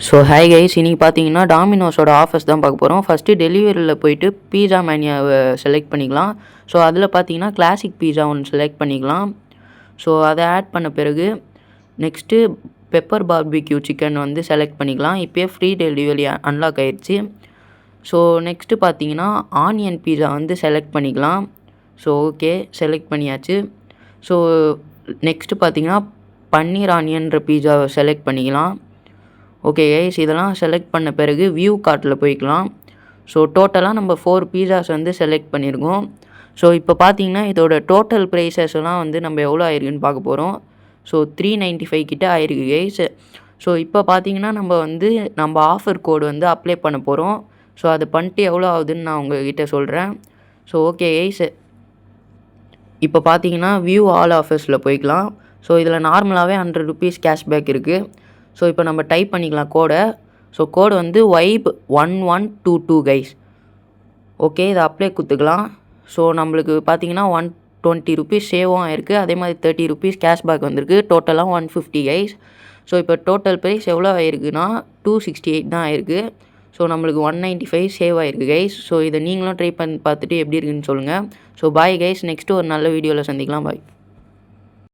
So hi guys, இன்றைக்கி பார்த்தீங்கன்னா டாமினோஸோட offers தான் பார்க்க போகிறோம். ஃபஸ்ட்டு டெலிவரியில் போயிட்டு பீஸா மேனியாவை செலக்ட் பண்ணிக்கலாம். ஸோ அதில் பார்த்தீங்கன்னா கிளாசிக் பீஸா ஒன்று செலக்ட் பண்ணிக்கலாம். ஸோ அதை ஆட் பண்ண பிறகு நெக்ஸ்ட்டு பெப்பர் பார்பிக்யூ சிக்கன் வந்து செலக்ட் பண்ணிக்கலாம். இப்போயே ஃப்ரீ டெலிவரி அன்லாக் ஆயிடுச்சு. ஸோ நெக்ஸ்ட்டு பார்த்தீங்கன்னா ஆனியன் பீஸா வந்து செலக்ட் பண்ணிக்கலாம். ஸோ ஓகே, செலக்ட் பண்ணியாச்சு. ஸோ நெக்ஸ்ட்டு பார்த்தீங்கன்னா பன்னீர் ஆனியன்ற பீஸாவை செலக்ட் பண்ணிக்கலாம். ஓகே கைஸ், இதெல்லாம் செலக்ட் பண்ண பிறகு வியூ கார்ட்டில் போய்க்கலாம். ஸோ டோட்டலாக நம்ம 4 பீஸாஸ் வந்து செலக்ட் பண்ணியிருக்கோம். ஸோ இப்போ பார்த்தீங்கன்னா இதோட டோட்டல் ப்ரைஸஸ் எல்லாம் வந்து நம்ம எவ்வளோ ஆயிருக்குன்னு பார்க்க போகிறோம். ஸோ 395 கிட்ட ஆயிருக்கு கைஸ். ஸோ இப்போ பார்த்தீங்கன்னா நம்ம ஆஃபர் கோடு வந்து அப்ளை பண்ண போகிறோம். ஸோ அது பண்ணிட்டு எவ்வளோ ஆகுதுன்னு நான் உங்கள்கிட்ட சொல்கிறேன். ஸோ ஓகே கைஸ், இப்போ பார்த்தீங்கன்னா வியூ ஆல் ஆஃபர்ஸில் போய்க்கலாம். ஸோ இதில் நார்மலாகவே 100 rupees கேஷ்பேக் இருக்குது. ஸோ இப்போ நம்ம டைப் பண்ணிக்கலாம் கோடை. ஸோ கோடு வந்து YBE1122 கைஸ். ஓகே, இதை அப்ளை கொடுத்துக்கலாம். ஸோ நம்மளுக்கு பார்த்தீங்கன்னா 120 rupees சேவும் ஆயிருக்கு. அதே மாதிரி 30 rupees கேஷ்பேக் வந்திருக்கு. டோட்டலாக 150 கைஸ். ஸோ இப்போ டோட்டல் ப்ரைஸ் எவ்வளோ ஆயிருக்குன்னா 268 தான் ஆயிருக்கு. ஸோ நம்மளுக்கு 195 சேவ் ஆயிருக்கு கைஸ். ஸோ இதை நீங்களும் ட்ரை பண்ணி பார்த்துட்டு எப்படி இருக்குன்னு சொல்லுங்கள். ஸோ பாய் கைஸ், நெக்ஸ்ட்டு ஒரு நல்ல வீடியோவில் சந்திக்கலாம். பாய்.